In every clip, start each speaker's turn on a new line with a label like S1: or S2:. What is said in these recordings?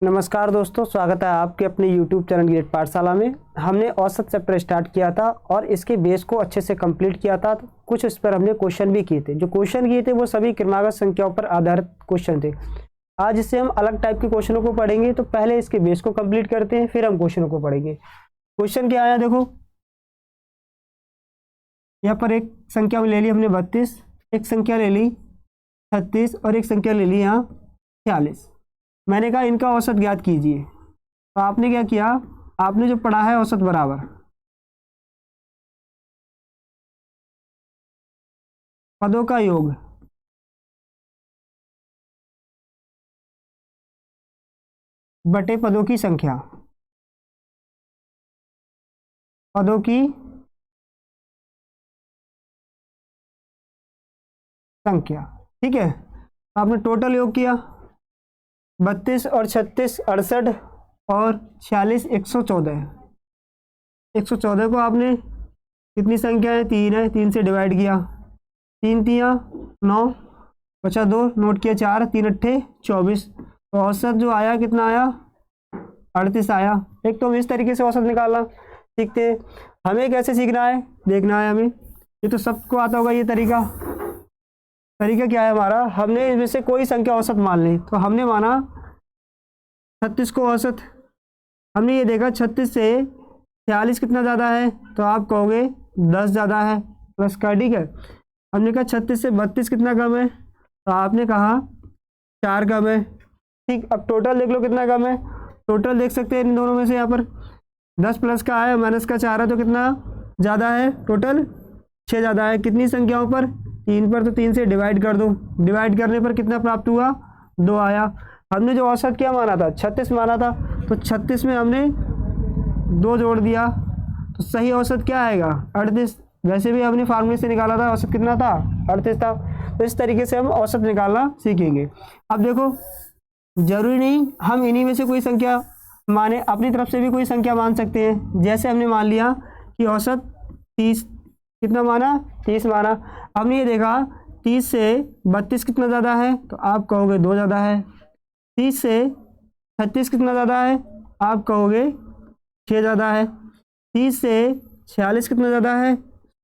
S1: नमस्कार दोस्तों, स्वागत है आपके अपने YouTube चैनल ग्रेड पाठशाला में। हमने औसत चैप्टर स्टार्ट किया था और इसके बेस को अच्छे से कंप्लीट किया था। तो कुछ इस पर हमने क्वेश्चन भी किए थे। जो क्वेश्चन किए थे वो सभी क्रमागत संख्याओं पर आधारित क्वेश्चन थे। आज इससे हम अलग टाइप के क्वेश्चनों को पढ़ेंगे। तो पहले इसके बेस को कंप्लीट करते हैं, फिर हम क्वेश्चनों को पढ़ेंगे। क्वेश्चन क्या आया देखो, यहाँ पर एक संख्या ले ली हमने 32, एक संख्या ले ली 36 और एक संख्या ले ली यहाँ 46। मैंने कहा इनका औसत ज्ञात कीजिए। तो आपने क्या किया, आपने जो पढ़ा है औसत बराबर पदों का योग बटे पदों की संख्या, पदों की संख्या। ठीक है, तो आपने टोटल योग किया 32 और 36 68 और 46 114। 114 को आपने कितनी संख्या है, 3 है, 3 से डिवाइड किया, 3 तिया 9, बचा 2, नोट किया 4, 3 अट्ठे 24। तो औसत जो आया कितना आया, 38 आया। एक तो हम इस तरीके से औसत निकालना सीखते हैं। हमें कैसे सीखना है, देखना है हमें। ये तो सबको आता होगा ये तरीका। तरीका क्या है हमारा, हमने इनमें से कोई संख्या औसत मान ली। तो हमने माना 36 को औसत, हमने ये देखा 36 से 46 कितना ज़्यादा है, तो आप कहोगे 10 ज़्यादा है, प्लस का। ठीक है, हमने कहा 36 से 32 कितना कम है, तो आपने कहा 4 कम है। ठीक, अब टोटल देख लो कितना कम है। टोटल देख सकते हैं इन दोनों में से, यहाँ पर 10 प्लस का है, माइनस का 4 है, तो कितना ज़्यादा है, टोटल 6 ज़्यादा है। कितनी संख्याओं पर, 3 पर। तो 3 से डिवाइड कर दो, डिवाइड करने पर कितना प्राप्त हुआ, 2 आया। हमने जो औसत क्या माना था, 36 माना था, तो 36 में हमने 2 जोड़ दिया, तो सही औसत क्या आएगा, 38। वैसे भी हमने फार्मूले से निकाला था, औसत कितना था, 38 था। तो इस तरीके से हम औसत निकालना सीखेंगे। अब देखो, जरूरी नहीं हम इन्हीं में से कोई संख्या माने, अपनी तरफ से भी कोई संख्या मान सकते हैं। जैसे हमने मान लिया कि औसत 30, कितना माना, 30 माना। हमने ये देखा 30 से 32 कितना ज़्यादा है, तो आप कहोगे 2 ज़्यादा है। 30 से 36 कितना ज़्यादा है, आप कहोगे 6 ज़्यादा है। 30 से 46 कितना ज़्यादा है,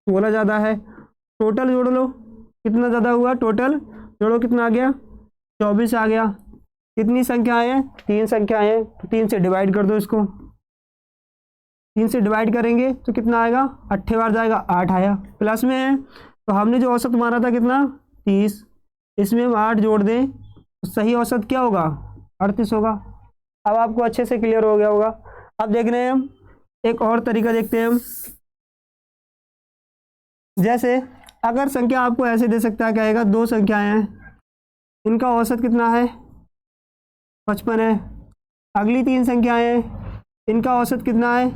S1: 16 ज़्यादा है। टोटल जोड़ लो कितना ज़्यादा हुआ, टोटल जोड़ो कितना आ गया, 24 आ गया। कितनी संख्याएं हैं, 3 संख्याएं हैं, तो 3 से डिवाइड कर दो इसको। 3 से डिवाइड करेंगे तो कितना आएगा, 8 बार जाएगा, 8 आया। प्लस में है, तो हमने जो औसत मारा था कितना, 30, इसमें हम 8 जोड़ दें तो सही औसत क्या होगा, 38 होगा। अब आपको अच्छे से क्लियर हो गया होगा। अब देख रहे हैं हम एक और तरीका देखते हैं हम। जैसे अगर संख्या आपको ऐसे दे सकता है, कहेगा 2 संख्याएं हैं, इनका औसत कितना है, 55 है। अगली 3 संख्याएं हैं, इनका औसत कितना है,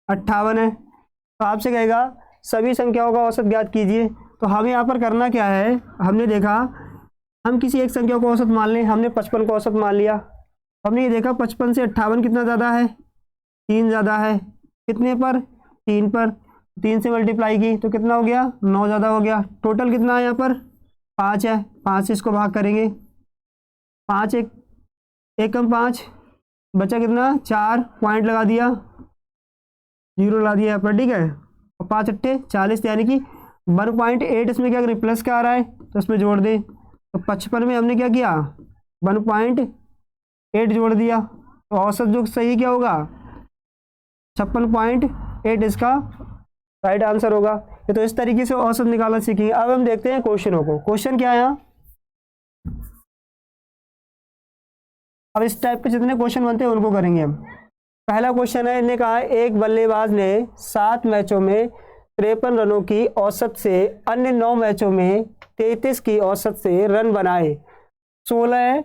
S1: 58 है। तो आपसे कहेगा सभी संख्याओं का औसत ज्ञात कीजिए। तो हमें यहाँ पर करना क्या है, हमने देखा हम किसी एक संख्या को औसत मान लें। हमने 55 को औसत मान लिया। हमने ये देखा 55 से 58 कितना ज़्यादा है, 3 ज़्यादा है। कितने पर, 3 पर। 3 से मल्टीप्लाई की तो कितना हो गया, 9 ज़्यादा हो गया। टोटल कितना है यहाँ पर, 5 है। 5 से इसको भाग करेंगे, 5 एक कम 5, बचा कितना, 4, पॉइंट लगा दिया, 0 लगा दिया यहाँ पर। ठीक है, और 5 अट्ठे 40, यानी कि 1.8 इसमें क्या करें, प्लस का आ रहा है तो इसमें जोड़ दें। तो 55 में हमने क्या किया, 1.8 जोड़ दिया। तो औसत जो सही क्या होगा, 56.8 इसका राइट आंसर होगा। ये तो इस तरीके से औसत निकालना सीखेंगे। अब हम देखते हैं क्वेश्चनों को। क्वेश्चन क्या है यहाँ, अब इस टाइप के जितने क्वेश्चन बनते हैं उनको करेंगे हम। पहला क्वेश्चन है, इन्हें कहा एक बल्लेबाज ने 7 मैचों में 53 रनों की औसत से अन्य 9 मैचों में 33 की औसत से रन बनाए। 16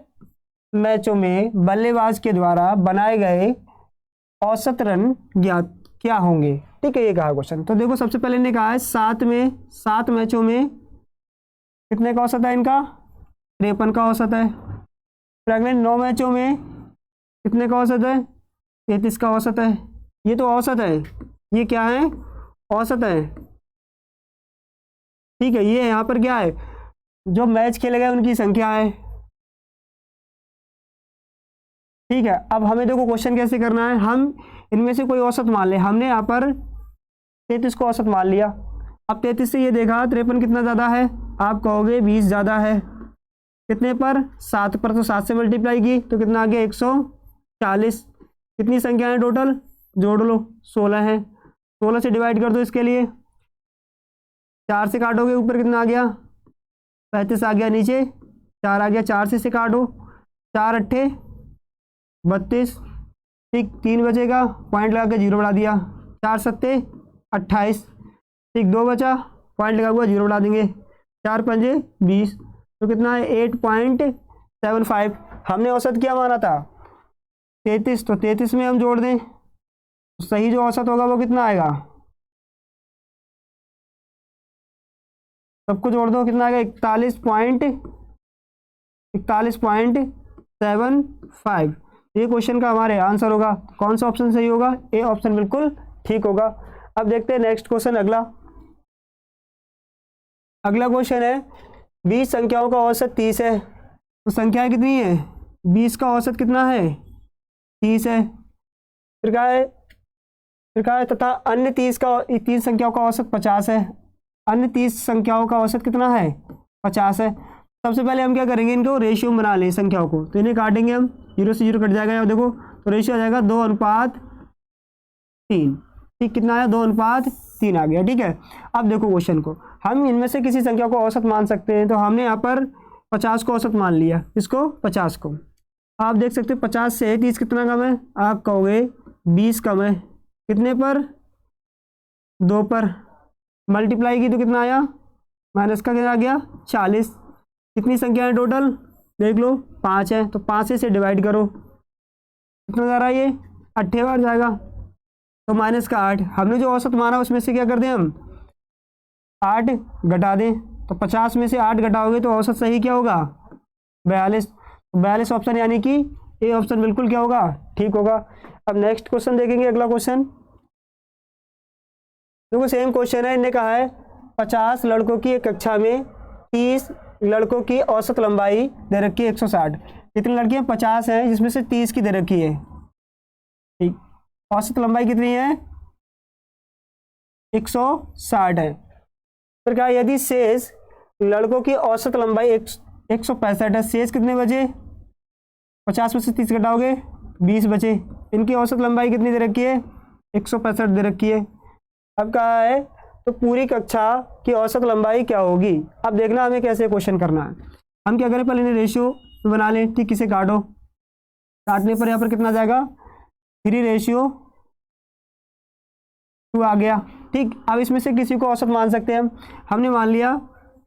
S1: मैचों में बल्लेबाज के द्वारा बनाए गए औसत रन ज्ञात क्या होंगे। ठीक है, ये कहा क्वेश्चन। तो देखो, सबसे पहले इन्हें कहा है 7 मैचों में कितने का औसत है इनका, 53 का औसत है। फिर अगले 9 मैचों में कितने का औसत है, 33 का औसत है। ये तो औसत है, ये क्या है, औसत है। ठीक है, ये यहाँ पर क्या है, जो मैच खेले गए उनकी संख्या है। ठीक है, अब हमें देखो क्वेश्चन कैसे करना है, हम इनमें से कोई औसत मान ले। हमने यहाँ पर 33 को औसत मान लिया। अब 33 से ये देखा 53 कितना ज़्यादा है, आप कहोगे 20 ज़्यादा है। कितने पर? 7 पर, तो 7 से मल्टीप्लाई की तो कितना आ गया 140। कितनी संख्या है टोटल, जोड़ लो, 16 है। 16 से डिवाइड कर दो इसके लिए, 4 से काटोगे ऊपर कितना आ गया 35 आ गया, नीचे 4 आ गया, 4 से काटो, 4 अट्ठे 32, ठीक 3 बचेगा, पॉइंट लगा के 0 बढ़ा दिया, 4 सत्ते 28, ठीक 2 बचा, पॉइंट लगा हुआ 0 बढ़ा देंगे, 4 पंजे 20, तो कितना है 8.75। हमने औसत क्या माना था 33, तो 33 में हम जोड़ दें तो सही जो औसत होगा वो कितना आएगा, सबको जोड़ दो, कितना आएगा 41.75। ये क्वेश्चन का हमारे आंसर होगा। कौन सा ऑप्शन सही होगा, ए ऑप्शन बिल्कुल ठीक होगा। अब देखते हैं नेक्स्ट क्वेश्चन। अगला क्वेश्चन है 20 संख्याओं का औसत 30 है, तो संख्याएं कितनी है, 20 का औसत कितना है 30 है। फिर कहा है तथा अन्य 30 संख्याओं का औसत 50 है। अन्य 30 संख्याओं का औसत कितना है 50 है। सबसे पहले हम क्या करेंगे, इनको रेशियो बना लें संख्याओं को, तो इन्हें काटेंगे हम, 0 से 0 कट जाएगा, यहाँ देखो तो रेशियो आ जाएगा 2:3। ठीक, कितना आया 2:3 आ गया। ठीक है, अब देखो क्वेश्चन को, हम इनमें से किसी संख्या को औसत मान सकते हैं, तो हमने यहाँ पर 50 को औसत मान लिया। इसको 50 को आप देख सकते हो 50 से 30 कितना कम है, आप कहोगे 20 कम है। कितने पर, 2 पर, मल्टीप्लाई की तो कितना आया, माइनस का कितना आ गया 40। कितनी संख्या है टोटल देख लो 5 है, तो 5 से डिवाइड करो, कितना जा रहा है ये 8 बार जाएगा, तो माइनस का 8। हमने जो औसत माना उसमें से क्या कर दें हम 8 घटा दें, तो 50 में से 8 घटाओगे तो औसत सही क्या होगा 42। 42 ऑप्शन, यानी कि ए ऑप्शन बिल्कुल क्या होगा ठीक होगा। अब नेक्स्ट क्वेश्चन देखेंगे। अगला क्वेश्चन देखो, सेम क्वेश्चन है। इन्हें कहा है 50 लड़कों की एक कक्षा में 30 लड़कों की औसत लंबाई दे रखी है 160। कितनी लड़कियां 50 हैं, जिसमें से 30 की दे रखी है। ठीक, औसत लंबाई कितनी है 160 है। फिर कहा यदि शेष लड़कों की औसत लंबाई 165 है, शेष कितने बचे, 50 में से 30 घटाओगे 20 बचे। इनकी औसत लंबाई कितनी दे रखी है 165 दे रखी है। अब कहा है तो पूरी कक्षा की औसत लंबाई क्या होगी। अब देखना हमें कैसे क्वेश्चन करना है। हम क्या करें, पहले इन्हें रेशियो बना लें। ठीक, इसे काटो, काटने पर यहाँ पर कितना जाएगा 3:2 आ गया। ठीक, अब इसमें से किसी को औसत मान सकते हैं हम। हमने मान लिया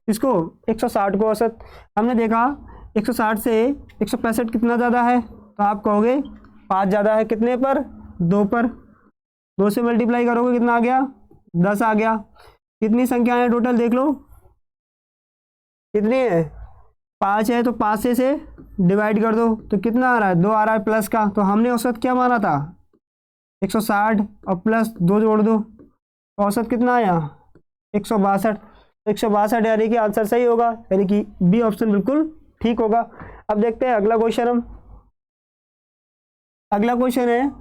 S1: इसको 160 को औसत। हमने देखा 160 से 165 कितना ज़्यादा है, तो आप कहोगे 5 ज़्यादा है। कितने पर, 2 पर, 2 से मल्टीप्लाई करोगे कितना आ गया 10 आ गया। कितनी संख्या है टोटल देख लो, कितनी है 5 है, तो 5 से डिवाइड कर दो तो कितना आ रहा है 2 आ रहा है प्लस का। तो हमने औसत क्या माना था 160 और प्लस 2 जोड़ दो, तो औसत कितना आया 162। 162 यानी कि आंसर सही होगा, यानी कि बी ऑप्शन बिल्कुल ठीक होगा। अब देखते हैं अगला क्वेश्चन। अगला क्वेश्चन है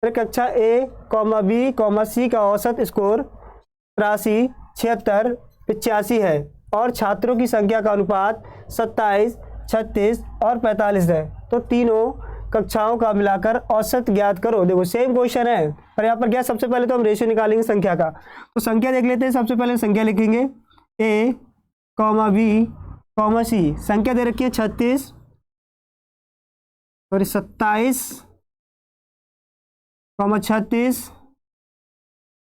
S1: कक्षा ए बी सी का औसत स्कोर 83, 76, 85 है और छात्रों की संख्या का अनुपात 27, 36 और 45 है, तो तीनों कक्षाओं का मिलाकर औसत ज्ञात करो। देखो सेम क्वेश्चन है, पर यहाँ पर क्या, सबसे पहले तो हम रेशियो निकालेंगे संख्या का। तो संख्या देख लेते हैं। सबसे पहले संख्या लिखेंगे ए बी सी। संख्या दे रखी है 27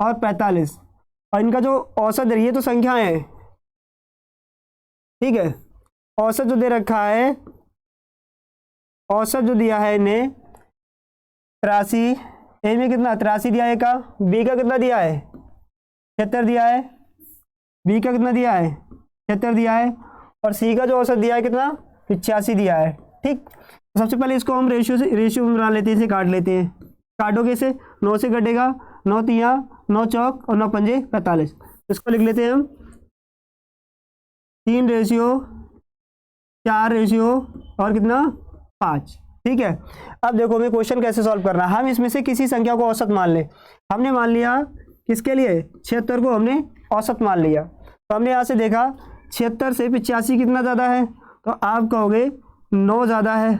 S1: और 45, और इनका जो औसत दे रही है तो संख्याएं हैं। ठीक है, औसत जो दे रखा है, औसत जो दिया है इन्हें 83, ए में कितना 83 दिया है का, बी का कितना दिया है 76 दिया है, बी का कितना दिया है 76 दिया है, और सी का जो औसत दिया है कितना 85 दिया है। ठीक, तो सबसे पहले इसको हम रेशियो बना लेते हैं, इसे काट लेते हैं। काटोगे इसे 9 से कटेगा, 9 तिया 9 चौक और 9 पंजे 45। इसको लिख लेते हैं हम 3:4 और कितना 5। ठीक है। अब देखो हमें क्वेश्चन कैसे सॉल्व करना है। हम इसमें से किसी संख्या को औसत मान ले। हमने मान लिया किसके लिए, 76 को हमने औसत मान लिया। तो हमने यहाँ से देखा 76 से 85 कितना ज़्यादा है, तो आप कहोगे 9 ज़्यादा है,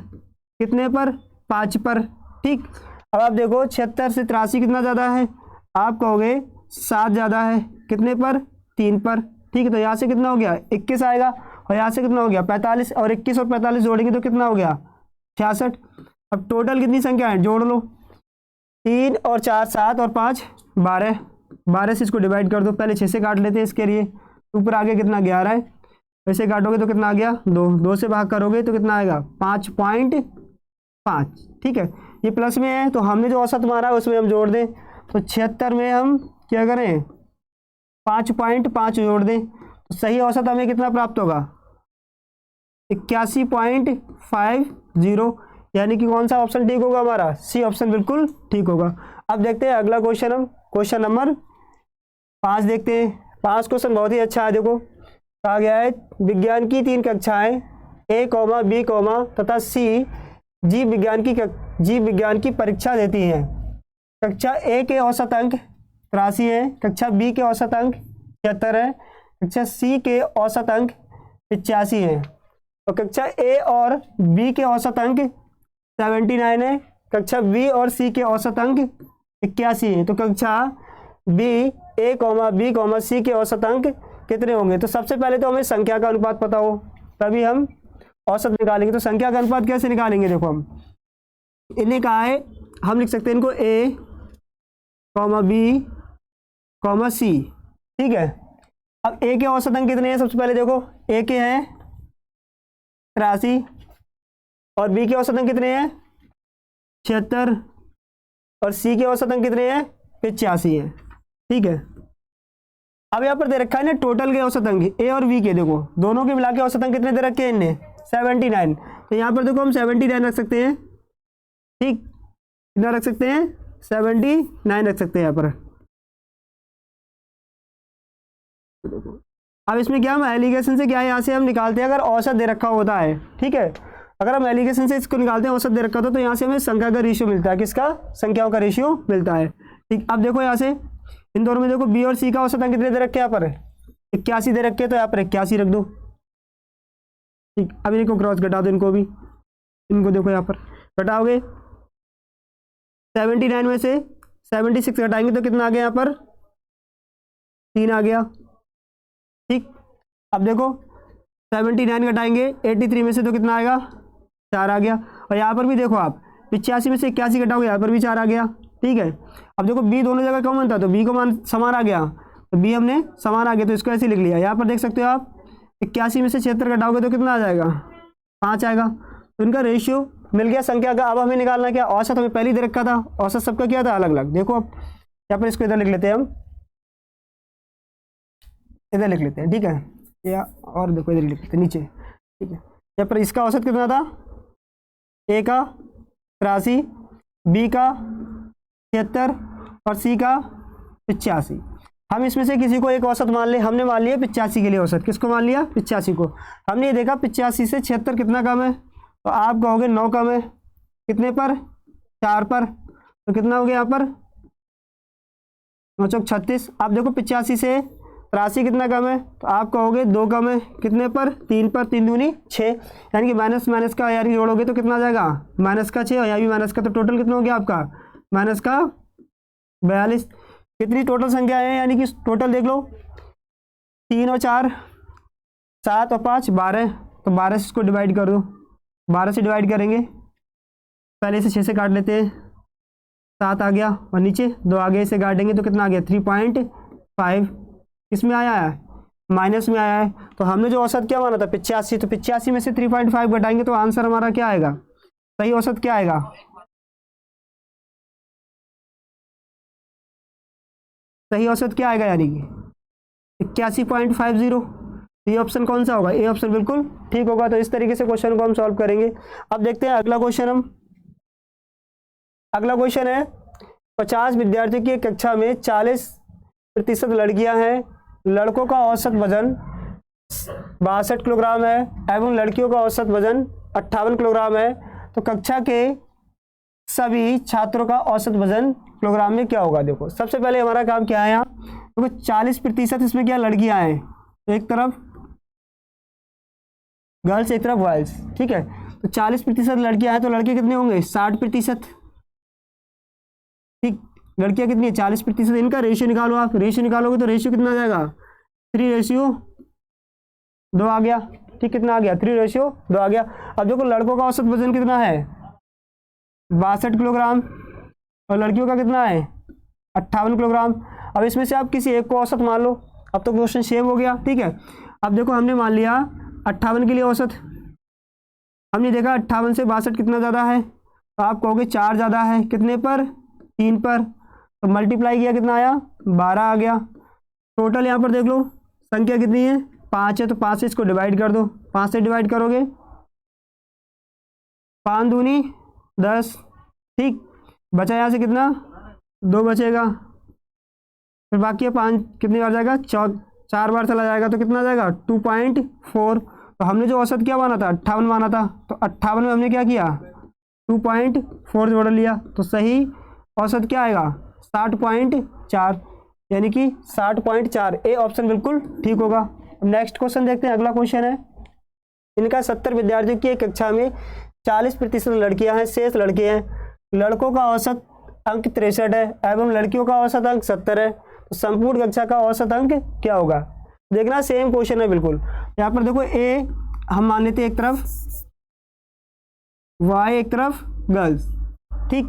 S1: कितने पर, 5 पर। ठीक, अब आप देखो 76 से 83 कितना ज़्यादा है, आप कहोगे 7 ज़्यादा है, कितने पर, 3 पर। ठीक है, तो यहाँ से कितना हो गया, 21 आएगा, और यहाँ से कितना हो गया 45, और 21 और 45 जोड़ेंगे तो कितना हो गया 66। अब टोटल कितनी संख्या है, जोड़ लो, 3 और 4 7 और 5 12, 12 से इसको डिवाइड कर दो। पहले 6 से काट लेते हैं इसके लिए, ऊपर आगे कितना 11 है, वैसे काटोगे तो कितना आ गया 2, 2 से भाग करोगे तो कितना आएगा 5.5। ठीक है, ये प्लस में है तो हमने जो औसत मारा है उसमें हम जोड़ दें, तो 76 में हम क्या करें 5.5 जोड़ दें, तो सही औसत हमें कितना प्राप्त होगा 81.50, यानी कि कौन सा ऑप्शन ठीक होगा हमारा, सी ऑप्शन बिल्कुल ठीक होगा। अब देखते हैं अगला क्वेश्चन, हम क्वेश्चन नंबर 5 देखते हैं। 5 क्वेश्चन बहुत ही अच्छा है। देखो कहा गया है विज्ञान की 3 कक्षाएं A, B, तथा C जीव विज्ञान की परीक्षा देती हैं। कक्षा A के औसत अंक 83 है, कक्षा B के औसत अंक 76 है, कक्षा C के औसत अंक 85 है, और कक्षा A और B के औसत अंक 79 है, कक्षा B और C के औसत अंक 81 है। तो कक्षा B, A, B, C के औसत अंक कितने होंगे। तो सबसे पहले तो हमें संख्या का अनुपात पता हो तभी हम औसत निकालेंगे। तो संख्या का अनुपात कैसे निकालेंगे, देखो हम इन्हें कहा है, हम लिख सकते हैं इनको A, B, C। ठीक है, अब A के औसत अंक कितने हैं, सबसे पहले देखो A के हैं 83 और B के औसत अंक कितने हैं 76 और C के औसत अंक कितने हैं 85 है। ठीक है, अब यहाँ पर दे रखा है ना टोटल के औसत अंक A और B के, देखो दोनों के मिला के औसत अंक कितने दे रखे हैं इनने 79। तो यहाँ पर देखो हम 79 रख सकते हैं। ठीक, कितना रख सकते हैं 79 रख सकते हैं यहाँ पर। अब इसमें क्या हम एलिगेशन से क्या है, यहाँ से हम निकालते हैं अगर औसत दे रखा होता है। ठीक है, अगर हम एलिगेशन से इसको निकालते हैं औसत दे रखा तो यहाँ से हमें संख्या का रेशियो मिलता है, किसका, संख्याओं का रेशियो मिलता है। ठीक, अब देखो यहाँ से इन दोनों में देखो B और C का औसत अंक कितने दे रखे हैं, यहाँ पर 81 दे रखे हैं, तो यहाँ पर 81 रख दो। ठीक, अब इनको क्रॉस घटा दो, इनको भी, इनको देखो यहाँ पर घटाओगे 79 में से 76 घटाएंगे तो कितना आ गया यहाँ पर 3 आ गया। ठीक, अब देखो 79 घटाएंगे 83 में से तो कितना आएगा 4 आ गया, और यहाँ पर भी देखो आप 85 में से 81 घटाओगे यहाँ पर भी 4 आ गया। ठीक है, अब देखो B दोनों जगह कॉमन था तो B को मान समान आ गया, तो B हमने समान आ गया तो इसको ऐसे लिख लिया। यहाँ पर देख सकते हो आप 81 में से 76 घटाओगे तो कितना आ जाएगा 5 आएगा, तो इनका रेशियो मिल गया संख्या का। अब हमें निकालना क्या, औसत हमें पहले दे रखा था, औसत सबका क्या था अलग अलग। देखो अब यहाँ पर इसको इधर लिख लेते हैं, हम इधर लिख लेते हैं। ठीक है, या और देखो इधर लिख लेते हैं नीचे। ठीक है, यहाँ पर इसका औसत कितना था, A का 83, B का 76 और C का 85। हम इसमें से किसी को एक औसत मान ले, हमने मान लिया 85 के लिए औसत, किसको मान लिया 85 को। हमने ये देखा 85 से 76 कितना कम है, तो आप कहोगे 9 कम है, कितने पर 4 पर, तो कितना हो गया यहाँ पर 9 चौक 36। आप देखो 85 से 83 कितना कम है, तो आप कहोगे 2 कम है, कितने पर 3 पर, 3 दूनी 6, यानी कि माइनस माइनस का यानी जोड़ोगे तो कितना आ जाएगा माइनस का 6 और यहाँ भी माइनस का, तो टोटल कितना हो गया आपका माइनस का 42। कितनी टोटल संख्या है, यानी कि टोटल देख लो 3 और 4 7 और 5 12, तो 12 से इसको डिवाइड कर दो, 12 से डिवाइड करेंगे, पहले से 6 से काट लेते हैं, 7 आ गया और नीचे 2 आगे से काटेंगे तो कितना आ गया 3.5। इसमें आया है माइनस में आया है, तो हमने जो औसत क्या माना था 85, तो 85 में से 3.5 घटाएंगे तो आंसर हमारा क्या आएगा, सही औसत क्या आएगा, सही औसत क्या आएगा यानी कि 81.50। ये ऑप्शन कौन सा होगा, ए ऑप्शन बिल्कुल ठीक होगा। तो इस तरीके से क्वेश्चन को हम सॉल्व करेंगे। अब देखते हैं अगला क्वेश्चन। अगला क्वेश्चन है 50 विद्यार्थियों की कक्षा में 40% लड़कियां हैं, लड़कों का औसत वजन 62 किलोग्राम है एवं लड़कियों का औसत वजन 58 किलोग्राम है, तो कक्षा के सभी छात्रों का औसत वजन किलोग्राम में क्या होगा। देखो सबसे पहले हमारा काम क्या है यहाँ, देखो 40% इसमें क्या लड़कियां हैं, तो एक तरफ गर्ल्स एक तरफ बॉयज, ठीक है। तो 40% लड़कियां हैं तो लड़के कितने होंगे 60%, ठीक। लड़कियां कितनी है 40%, इनका रेशियो निकालो आप, रेशियो निकालोगे तो रेशियो कितना आ जाएगा 3:2 आ गया, ठीक। कितना आ गया 3:2 आ गया। अब देखो लड़कों का औसत वजन कितना है 62 किलोग्राम और लड़कियों का कितना है 58 किलोग्राम। अब इसमें से आप किसी एक को औसत मान लो, अब तो क्वेश्चन सेम हो गया, ठीक है। अब देखो हमने मान लिया 58 के लिए औसत, हमने देखा 58 से 62 कितना ज़्यादा है, तो आप कहोगे 4 ज़्यादा है, कितने पर 3 पर, तो मल्टीप्लाई किया कितना आया 12 आ गया। टोटल यहाँ पर देख लो संख्या कितनी है 5 है, तो 5 से इसको डिवाइड कर दो, 5 से डिवाइड करोगे 5 दूनी 10, ठीक। बचा यहाँ से कितना 2 बचेगा, फिर बाकी है 5 कितनी बार जाएगा 4 बार चला जाएगा, तो कितना जाएगा 2.4। तो हमने जो औसत क्या माना था 58 माना था, तो 58 में हमने क्या किया 2.4 जोड़ लिया, तो सही औसत क्या आएगा 60.4, यानी कि 60.4, ए ऑप्शन बिल्कुल ठीक होगा। अब नेक्स्ट क्वेश्चन देखते हैं। अगला क्वेश्चन है, इनका 70 विद्यार्थियों की एक कक्षा में 40% लड़कियां हैं, शेष लड़के हैं। लड़कों का औसत अंक 63 है एवं लड़कियों का औसत अंक 70 है, तो संपूर्ण कक्षा का औसत अंक क्या होगा। देखना सेम क्वेश्चन है बिल्कुल। यहाँ पर देखो ए हम मान लेते हैं एक तरफ वाई एक तरफ गर्ल्स, ठीक।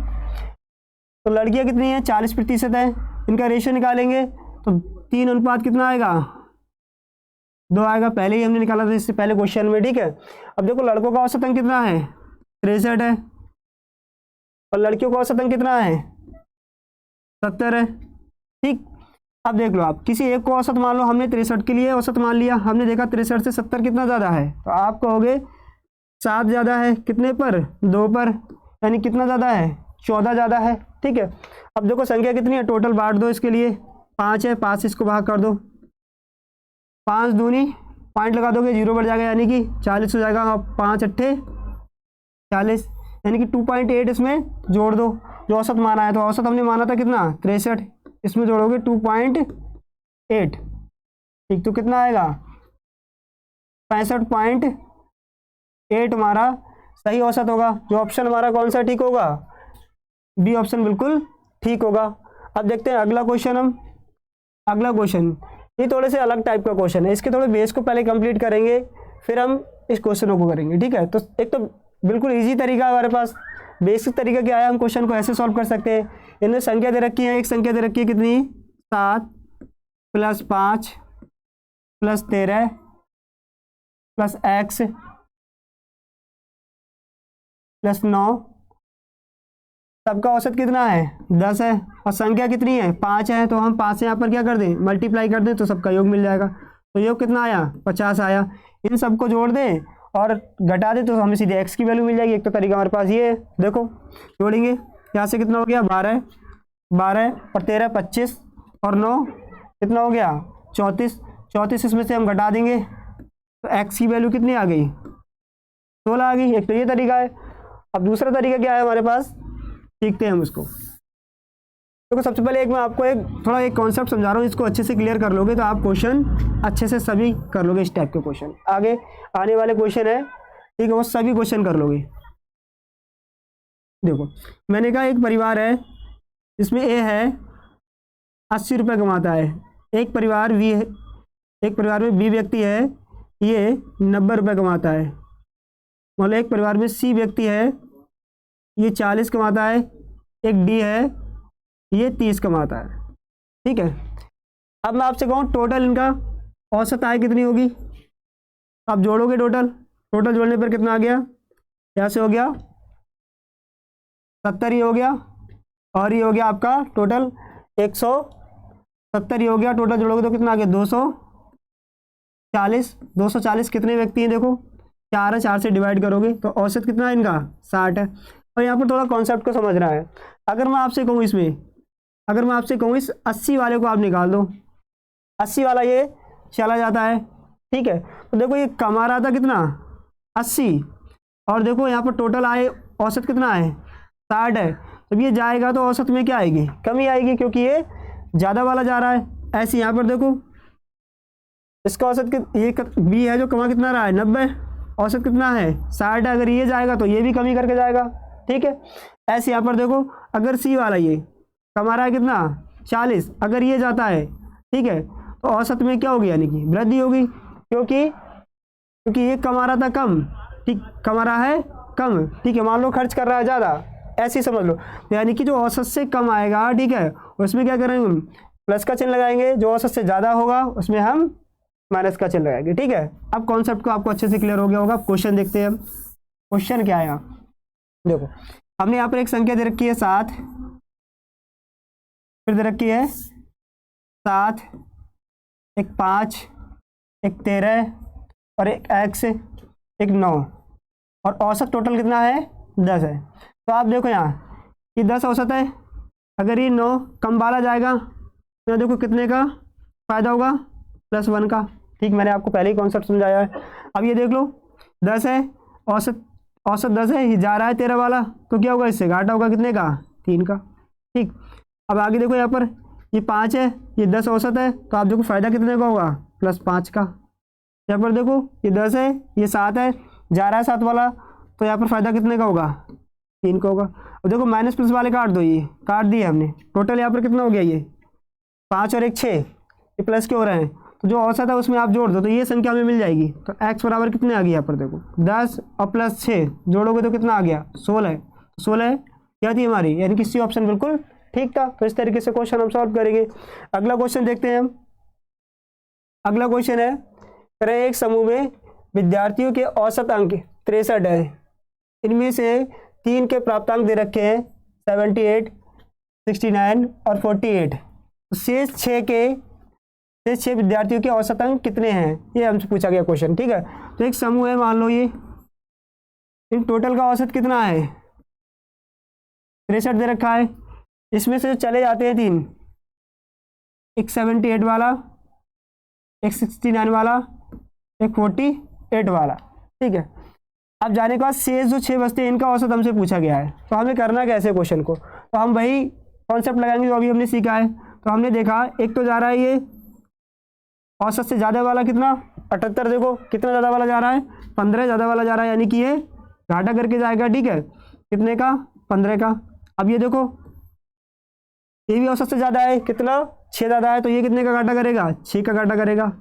S1: तो लड़कियां कितनी है 40% है, इनका रेशियो निकालेंगे तो 3 अनुपात कितना आएगा 2 आएगा, पहले ही हमने निकाला था इससे पहले क्वेश्चन में, ठीक है। अब देखो लड़कों का औसत अंक कितना है 63 है और लड़कियों का औसत अंक कितना है 70 है, ठीक। अब देख लो आप किसी एक को औसत मान लो, हमने 63 के लिए औसत मान लिया, हमने देखा 63 से 70 कितना ज़्यादा है, तो आप कहोगे 7 ज़्यादा है, कितने पर 2 पर, यानी कितना ज़्यादा है 14 ज़्यादा है, ठीक है। अब देखो संख्या कितनी है, टोटल बांट दो इसके लिए, 5 है, 5 इसको भाग कर दो, 5 दूनी पॉइंट लगा दोगे 0 बढ़ जाएगा, यानी कि 40 हो जाएगा। 5 अट्ठे 40, यानी कि 2.8 इसमें जोड़ दो जो औसत माना है, तो औसत हमने माना था कितना 63, इसमें जोड़ोगे 2.8, ठीक। तो कितना आएगा 65.8 हमारा सही औसत होगा। जो ऑप्शन हमारा कौन सा ठीक होगा, बी ऑप्शन बिल्कुल ठीक होगा। अब देखते हैं अगला क्वेश्चन। अगला क्वेश्चन ये थोड़े से अलग टाइप का क्वेश्चन है, इसके थोड़े बेस को पहले कंप्लीट करेंगे फिर हम इस क्वेश्चनों को करेंगे, ठीक है। तो एक तो बिल्कुल इजी तरीका है हमारे पास, बेसिक तरीका क्या है, हम क्वेश्चन को ऐसे सॉल्व कर सकते हैं। इनमें संख्या दे रखी है, एक संख्या दे रखी है कितनी 7 + 5 + 13 + x + 9, सबका औसत कितना है 10 है और संख्या कितनी है 5 है, तो हम 5 से यहाँ पर क्या कर दें मल्टीप्लाई कर दें तो सबका योग मिल जाएगा। तो योग कितना आया 50 आया। इन सबको जोड़ दें और घटा दें तो हमें सीधे x की वैल्यू मिल जाएगी। एक तो तरीका हमारे पास ये है, देखो जोड़ेंगे यहाँ से कितना हो गया 12 और 13 25 और 9 कितना हो गया 34, इसमें से हम घटा देंगे तो x की वैल्यू कितनी आ गई 16 आ गई। एक तो ये तरीका है। अब दूसरा तरीका क्या है हमारे पास, सीखते हैं हम उसको। देखो सबसे पहले मैं आपको एक कॉन्सेप्ट समझा रहा हूँ, इसको अच्छे से क्लियर कर लोगे तो आप क्वेश्चन अच्छे से सभी कर लोगे। इस टाइप के क्वेश्चन आगे आने वाले क्वेश्चन है, ठीक है, वो सभी क्वेश्चन कर लोगे। देखो मैंने कहा एक परिवार है जिसमें ए है 80 रुपये कमाता है, एक परिवार में बी व्यक्ति है ये 90 रुपये कमाता है, मतलब एक परिवार में सी व्यक्ति है ये 40 कमाता है, एक डी है ये 30 कमाता है, ठीक है। अब मैं आपसे कहूँ टोटल इनका औसत आय कितनी होगी, आप जोड़ोगे टोटल जोड़ने पर कितना आ गया, यहाँ से हो गया 70 ही हो गया और ये हो गया आपका टोटल 170 ही हो गया। टोटल जोड़ोगे तो कितना आ गया 240 कितने व्यक्ति हैं, देखो 4 है, 4 से डिवाइड करोगे तो औसत कितना है इनका 60 है। और यहाँ पर थोड़ा कॉन्सेप्ट को समझना है। अगर मैं आपसे कहूँ इस 80 वाले को आप निकाल दो, 80 वाला ये चला जाता है, ठीक है। तो देखो ये कमा रहा था कितना 80 और देखो यहाँ पर टोटल आए औसत कितना है 60 है, जब ये जाएगा तो औसत में क्या आएगी, कमी आएगी, क्योंकि ये ज़्यादा वाला जा रहा है। ऐसे यहाँ पर देखो इसका औसत ये बी है जो कमा कितना रहा है 90, औसत कितना है 60 है, अगर ये जाएगा तो ये भी कमी करके जाएगा, ठीक है। ऐसे यहाँ पर देखो अगर सी वाला ये कमा रहा है कितना 40, अगर ये जाता है, ठीक है, तो औसत में क्या होगी, यानी कि वृद्धि होगी, क्योंकि ये कमा रहा था कम, ठीक, कमा रहा है कम, ठीक है, मान लो खर्च कर रहा है ज़्यादा, ऐसे ही समझ लो, यानी कि जो औसत से कम आएगा, ठीक है, उसमें क्या करेंगे हम प्लस का चिन्ह लगाएंगे, जो औसत से ज़्यादा होगा उसमें हम माइनस का चिन्ह लगाएंगे, ठीक है। अब कॉन्सेप्ट को आपको अच्छे से क्लियर हो गया होगा। क्वेश्चन देखते हैं हम, क्वेश्चन क्या है यहाँ, देखो हमने यहाँ पर एक संख्या दे रखी है 7, फिर दे रखी है 7, एक 5, एक 13 और एक x, एक 9, और औसत टोटल कितना है 10 है। तो आप देखो यहाँ ये 10 औसत है, अगर ये 9 कम वाला जाएगा तो देखो कितने का फायदा होगा +1 का, ठीक, मैंने आपको पहले ही कॉन्सेप्ट समझाया है। अब ये देख लो 10 है, औसत 10 है, ये जा रहा है 13 वाला, तो क्या होगा इससे घाटा होगा कितने का 3 का, ठीक। अब आगे देखो यहाँ पर ये 5 है, ये 10 औसत है, तो आप देखो फायदा कितने का होगा +5 का। यहाँ पर देखो ये 10 है, ये 7 है, जा रहा है 7 वाला, तो यहाँ पर फायदा कितने का होगा 3 का होगा। अब देखो माइनस प्लस वाले काट दो, ये काट दिए हमने, टोटल यहाँ पर कितना हो गया, ये 5 और एक 6, ये प्लस के हो रहे हैं, तो जो औसत है उसमें आप जोड़ दो तो ये संख्या हमें मिल जाएगी। तो x बराबर कितने आ गई, यहाँ पर देखो 10 और +6 जोड़ोगे तो कितना आ गया 16, 16 क्या थी हमारी, यानी कि सी ऑप्शन बिल्कुल ठीक था। तो इस तरीके से क्वेश्चन हम सॉल्व करेंगे। अगला क्वेश्चन देखते हैं हम। अगला क्वेश्चन है, करें एक समूह में विद्यार्थियों के औसत अंक 63 है, इनमें से 3 के प्राप्तांक दे रखे हैं 78, 69 और 48, शेष 6 विद्यार्थियों के औसत अंक कितने हैं, ये हमसे पूछा गया क्वेश्चन, ठीक है। तो एक समूह है, मान लो ये, इन टोटल का औसत कितना है 63 दे रखा है, इसमें से चले जाते हैं 3, एक 78 वाला, एक 69 वाला, एक 48 वाला, ठीक है। अब जाने के बाद शेष जो 6 बचते हैं इनका औसत हमसे पूछा गया है, तो हमें करना कैसे क्वेश्चन को, तो हम वही कॉन्सेप्ट लगाएंगे जो अभी हमने सीखा है। तो हमने देखा एक तो जा रहा है ये औसत से ज़्यादा वाला कितना 78, देखो कितना ज़्यादा वाला जा रहा है 15 ज़्यादा वाला जा रहा है, यानी कि ये घाटा करके जाएगा, ठीक है, कितने का 15 का। अब ये देखो ये भी औसत से ज़्यादा है, कितना 6 ज़्यादा है, तो ये कितने का घाटा करेगा 6 का घाटा करेगा।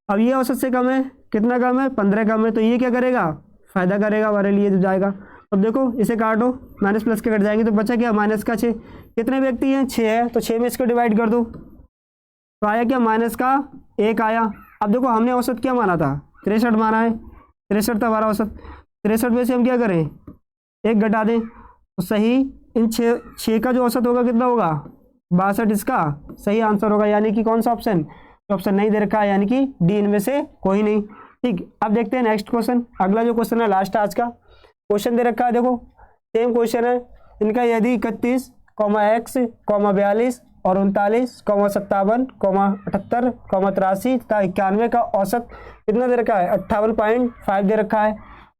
S1: अब ये औसत से कम है, कितना कम है 15 कम है, तो ये क्या करेगा फायदा करेगा हमारे लिए जो जाएगा। अब देखो इसे काटो, माइनस प्लस के कट जाएंगे, तो बचा क्या माइनस का 6, कितने व्यक्ति हैं 6 है, तो 6 में इसको डिवाइड कर दो, तो आया क्या माइनस का 1 आया। अब देखो हमने औसत क्या माना था 63 माना है, 63 था हमारा औसत, 63 में से हम क्या करें 1 घटा दें, तो सही इन 6 का जो औसत होगा कितना होगा 62, इसका सही आंसर होगा, यानी कि कौन सा ऑप्शन, ऑप्शन नहीं दे रखा है, यानी कि डी इनमें से कोई नहीं, ठीक। अब देखते हैं नेक्स्ट क्वेश्चन। अगला जो क्वेश्चन है लास्ट आज का क्वेश्चन दे रखा है, देखो सेम क्वेश्चन है इनका, यदि 31, x, 42 और 39, 57, 78, 83 तथा 91 का औसत कितना दे रखा है 58.5 दे रखा है।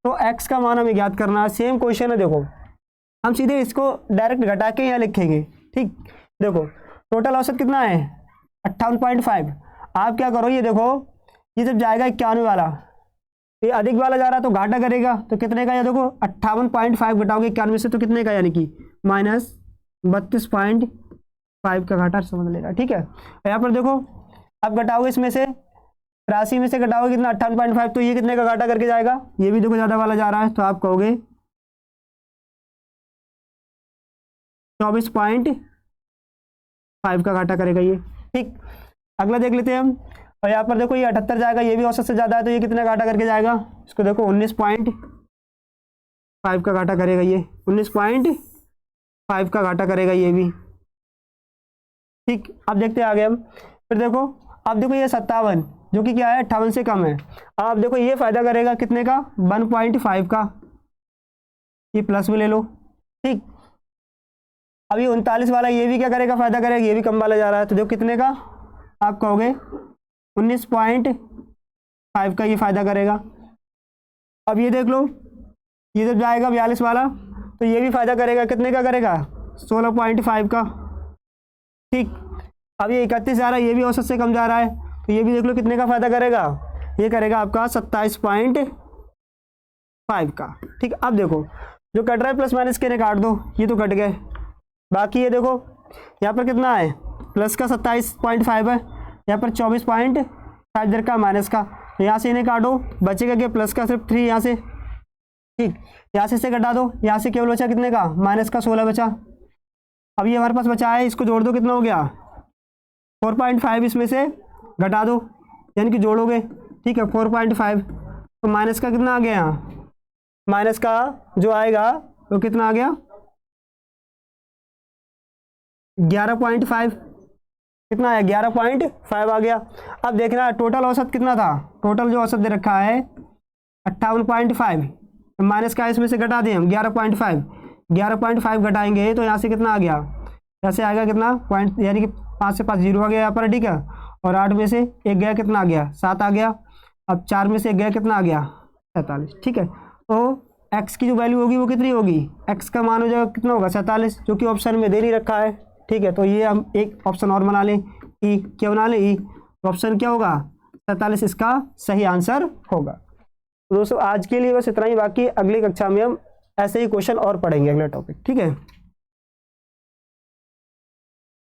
S1: तो x का मान हमें ज्ञात करना है। सेम क्वेश्चन है, देखो हम सीधे इसको डायरेक्ट घटा के यहाँ लिखेंगे, ठीक। देखो टोटल औसत कितना है 58.5, आप क्या करो ये देखो ये जब जाएगा 91 वाला, ये अधिक वाला जा रहा है तो घाटा करेगा, तो कितने का, ये देखो 58.5 घटाओगे 91 से तो कितने का, यानी कि -32.5 का घाटा समझ लेगा, ठीक है। यहाँ पर देखो अब घटाओगे इसमें से 83 में से घटाओगे कितना 58.5, तो ये कितने का घाटा करके जाएगा, ये भी देखो ज़्यादा वाला जा रहा है, तो आप कहोगे 24.5 का घाटा करेगा ये, ठीक। अगला देख लेते हैं हम, और यहाँ पर देखो ये 78 जाएगा, ये भी औसत से ज़्यादा है, तो ये कितना घाटा करके जाएगा, इसको देखो 19.5 का घाटा करेगा, ये 19.5 का घाटा करेगा ये भी, ठीक। अब देखते हैं आगे हम, फिर देखो अब देखो ये 57 जो कि क्या है 58 से कम है, अब देखो ये फायदा करेगा कितने का 1.5 का, ये प्लस में ले लो, ठीक। अब ये 39 वाला ये भी क्या करेगा फायदा करेगा, ये भी कम वाला जा रहा है, तो देखो कितने का आप कहोगे 19.5 का ये फायदा करेगा। अब ये देख लो ये जब जाएगा 42 वाला तो ये भी फायदा करेगा, कितने का करेगा, 16.5 का। ठीक, अब ये 31 जा रहा है, ये भी औसत से कम जा रहा है, तो ये भी देख लो कितने का फायदा करेगा, ये करेगा आपका 27.5 का। ठीक, अब देखो जो कट रहा है प्लस माइनस के ने काट दो, ये तो कट गए, बाकी ये देखो यहाँ पर कितना है, प्लस का 27.5 है, यहाँ पर 24.5 इधर का माइनस का, तो यहाँ से इन्हें काटो, बचेगा क्या, प्लस का सिर्फ 3 यहाँ से। ठीक, यहाँ से इसे घटा दो, यहाँ से केवल बचा कितने का, माइनस का 16 बचा। अब ये हमारे पास बचा है, इसको जोड़ दो, कितना हो गया 4.5, इसमें से घटा दो यानी कि जोड़ोगे। ठीक है, 4.5, तो माइनस का कितना आ गया यहाँ, माइनस का जो आएगा तो कितना आ गया 11.5, कितना आया 11.5 आ गया। अब देखना टोटल औसत कितना था, टोटल जो औसत दे रखा है 58.5, माइनस का इसमें से घटा दें हम 11.5 घटाएंगे तो यहाँ से कितना आ गया, यहाँ से आएगा कितना पॉइंट, यानी कि 5 से 5 जीरो आ गया यहाँ पर। ठीक है, और 8 में से 1 गया, कितना आ गया 7 आ गया। अब 4 में से 1 गया, कितना आ गया 47। ठीक है, तो x की जो वैल्यू होगी वो कितनी होगी, x का मान हो जाएगा कितना होगा 47, जो कि ऑप्शन में दे नहीं रखा है। ठीक है, तो ये हम एक ऑप्शन और बना लें, ई, क्या बना लें, ई, तो ऑप्शन क्या होगा 47 इसका सही आंसर होगा। तो दोस्तों आज के लिए बस इतना ही, बाकी अगली कक्षा में हम ऐसे ही क्वेश्चन और पढ़ेंगे, अगला टॉपिक। ठीक है।